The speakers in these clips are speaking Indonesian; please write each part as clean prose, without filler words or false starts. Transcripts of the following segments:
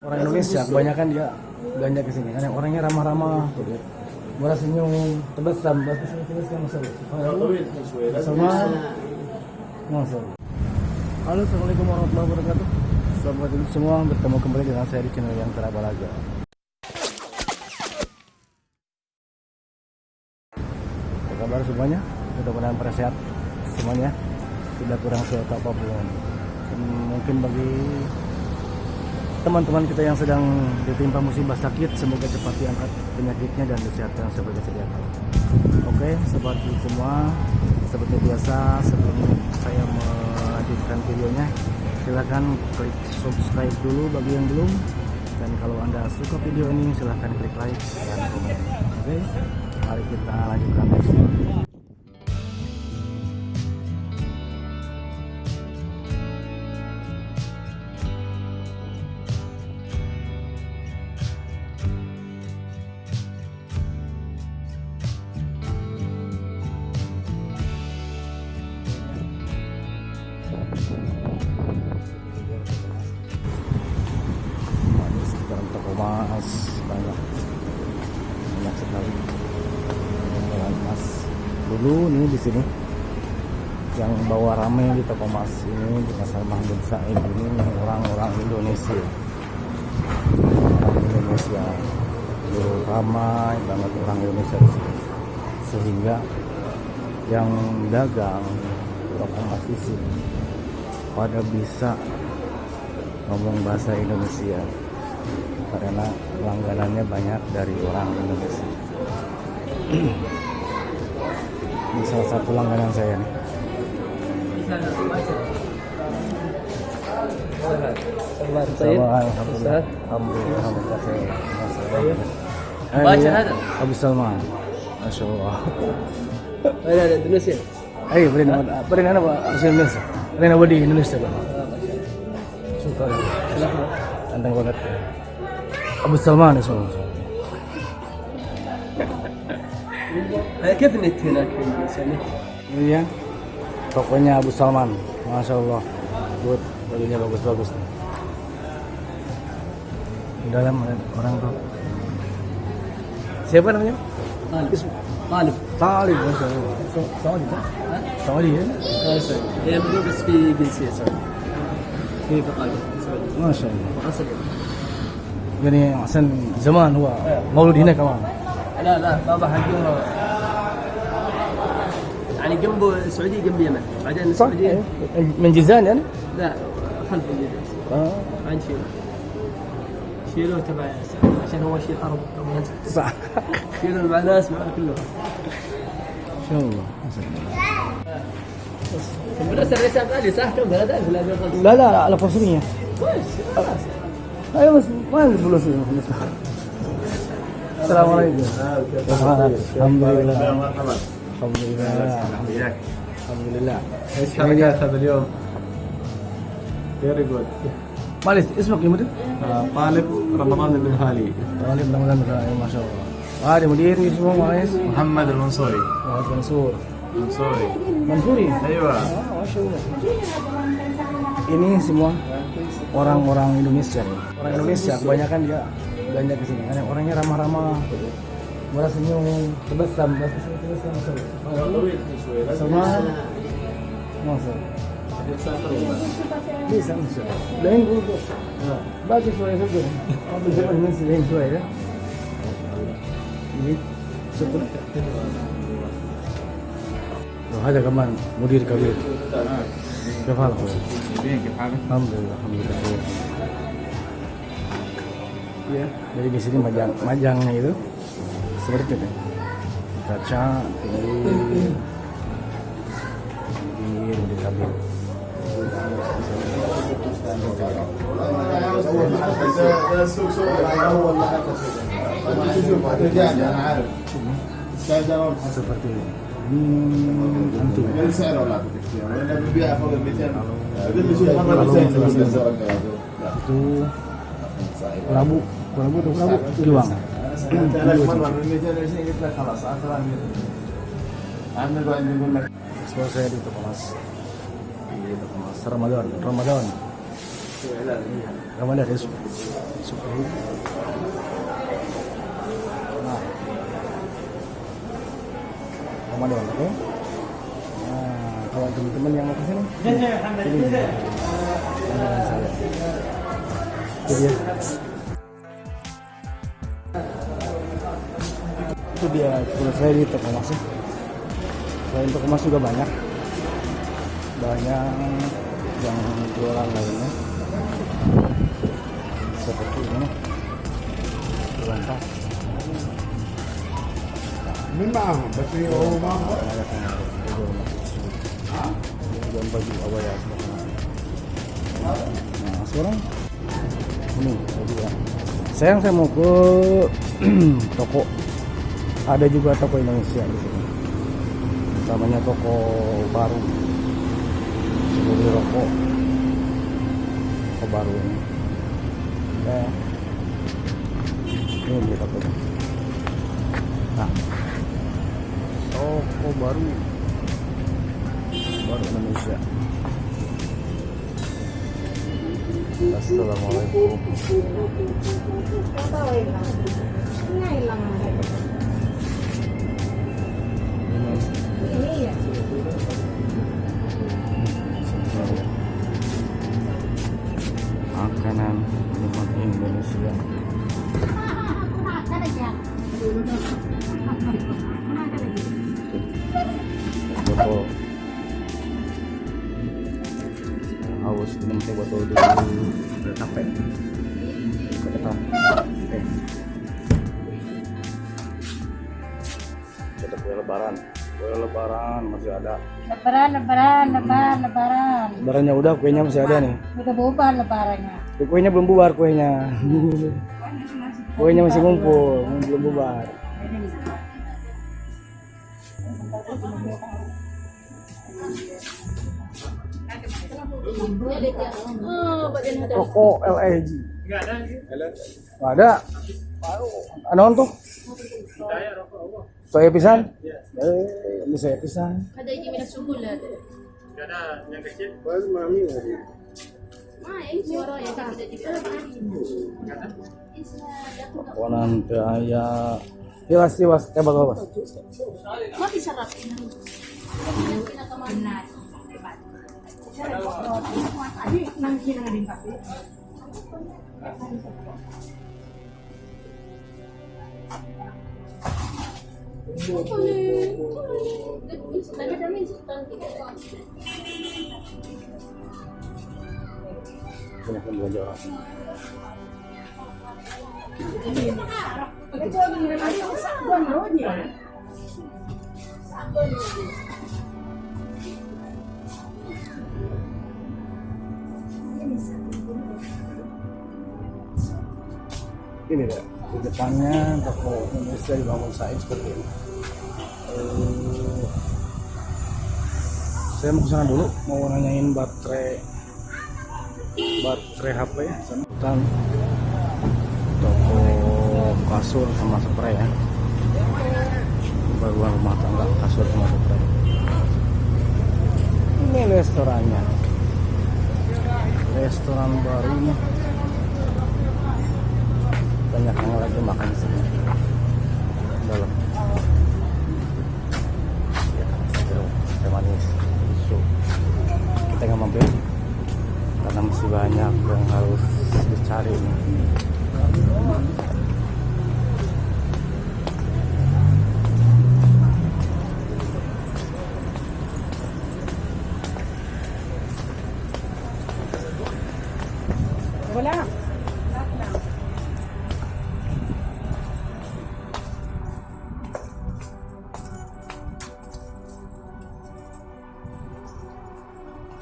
Orang Indonesia kebanyakan dia belanja ke sini karena orangnya ramah-ramah, murah senyum, terbesam, sama. Halo, assalamualaikum warahmatullahi wabarakatuh. Selamat pagi semua, bertemu kembali dengan saya di channel yang terabalaga. Apa kabar semuanya? Mudah-mudahan pada sehat semuanya, tidak kurang sehat apapun. Mungkin bagi teman-teman kita yang sedang ditimpa musibah sakit, semoga cepat diangkat penyakitnya dan disehatkan sebagai sedia kala. Oke, sobat semua, seperti biasa sebelum saya melanjutkan videonya, silahkan klik subscribe dulu bagi yang belum, dan kalau anda suka video ini silahkan klik like dan komen. Oke, mari kita lanjutkan next. Sekarang toko emas banyak sekali emas. Dulu nih di sini yang bawa rame di toko emas ini di pasar Mahmud Said ini orang-orang Indonesia. Dulu ramai banget orang Indonesia di sini, sehingga yang dagang toko emas di sini pada bisa ngomong bahasa Indonesia karena langganannya banyak dari orang Indonesia. Ini salah satu langganan saya nih. Alhamdulillah. Abu Salman. Masya Allah. Ada Indonesia. Ayo, beri nama Indonesia. Beri nama di Indonesia. Syukur. Anteng banget. Abu Salman اسمه. كيف النت هناك في النت؟ Iya, tokonya Abu Salman, masya Allah, good, bajunya bagus-bagus. Di dalam orang tuh. Siapa namanya? طالب Talib, masya Allah. Saudi kan? Saudi ya? هي مو بس في جنسية سعودية. في بقايا سعودية. ما شاء الله. أصل يعني أحسن زمان هو مولود هنا كمان. لا بابا حقه يعني جنبه السعودية جنب اليمن، بعدين صح؟ السعودية من جيزان يعني؟ لا خلف الجزيرة. عن شيلوه تبع عشان هو شيء حرب. صح. شيلوه مع ناس مع كلهم. إن شاء الله. بالنسبة للحساب غالي صح كم 3000 لا على 500. كويس خلاص. أيوة بس ما عندي فلوس. السلام عليكم. الحمد لله. الحمد لله. ايش حركات هذا اليوم؟ فيري جود. معلش اسمك يا مدير؟ طالب رمضان المنهالي. طالب رمضان ما شاء الله. هذا مدير اسمه معلش؟ محمد المنصوري. Mansur. منصوري. Mansuri? ايوه. Masya Allah. Ini semua orang-orang Indonesia. Orang Indonesia kebanyakan dia belanja ke sini karena orangnya ramah-ramah, murah senyum, terbesam, sama. Masuk. Bisa masuk. Lain dulu. Bagus suara itu. Apa zaman ini lain suara ya? Ini seperti. هذا كمان مدير كبير. كيف حالك؟ كيف حالك؟ الحمد لله. Ya, jadi di sini majangnya itu seperti itu. Kaca, ini di kabin. Seperti ini. Nanti itu Rabu Giwang. Sekolah saya di toko emas. Ramadan. Ramadan ya, Amazon, oke? Nah, kalau teman-teman yang mau kesini, sini dengan saya. Itu dia. Itu dia menurut saya di toko emas ya. Selain toko emas juga banyak yang jualan lainnya seperti ini jualan tas. Memang, betul memang. Ada jualan baju abaya semacam. Nah sekarang ini baju ya. Sayang saya mau ke toko. Ada juga toko Indonesia di sini. Namanya toko baru. Beli rokok. Toko baru ini. Ya. Ini beli toko. Nah. Toko baru Indonesia. Assalamualaikum. Makanan minuman Indonesia. Botol haus minum teh botol dulu kafe kita kue lebaran masih ada lebarannya udah kuenya masih ada nih Udah bubar lebarannya. kuenya belum bubar kuenya masih ngumpul belum bubar. Toko LAG nggak ada. Anon tuh saya pisan bisa pisan Ada yang minat subuh lah. Ada yang kecil. Suara yang tidak dibilang. pokonan teh aya jelas teh bagus Mau bisa rapi. Benar. banyak yang belanja orang. Ini deh di depannya toko Indonesia dibangun Said seperti ini. Saya mau kesana dulu mau nanyain baterai HP ya dan toko kasur sama spray ya, baruan rumah tangga kasur sama spray. Ini restorannya, restoran baru ini banyak yang lagi makan di sini dalam ya, teh manis susu. Kita nggak mampir karena masih banyak yang harus dicari nih.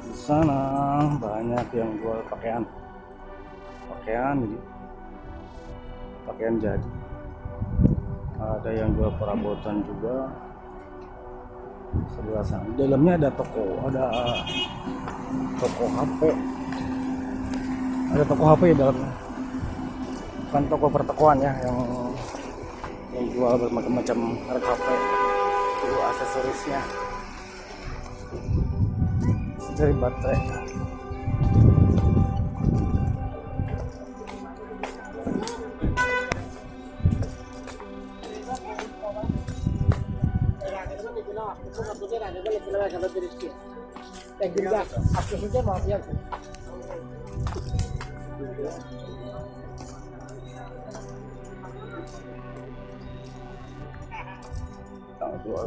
Di sana banyak yang jual pakaian jadi ada yang jual perabotan juga. Sebelah sana dalamnya ada toko HP, ada toko HP di dalamnya, bukan toko pertokoan ya, yang jual berbagai macam merek HP, itu aksesorisnya dari baterai. Silakan lebih rezeki. Dan juga akhirnya maaf ya. Tahu tuh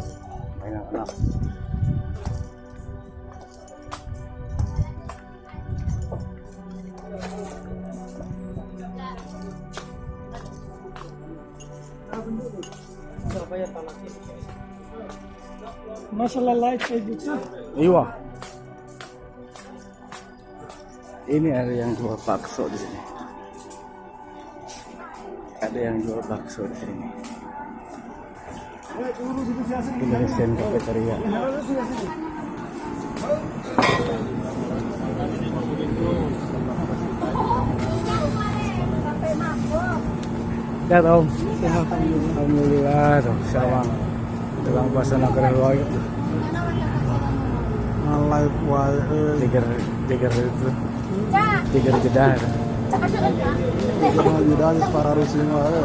mainan anak. Surabaya tanah ini. Masalah light kayak gitu. Iya. Ini ada yang jual bakso di sini. Ada yang jual bakso di sini. Indonesian Cafeteria. Sehat Om. Sehat Alhamdulillah tuh sama tukang pasar naker loy. Malay wae. Tiger itu. Tiger jedar. Jangan para rusin wae.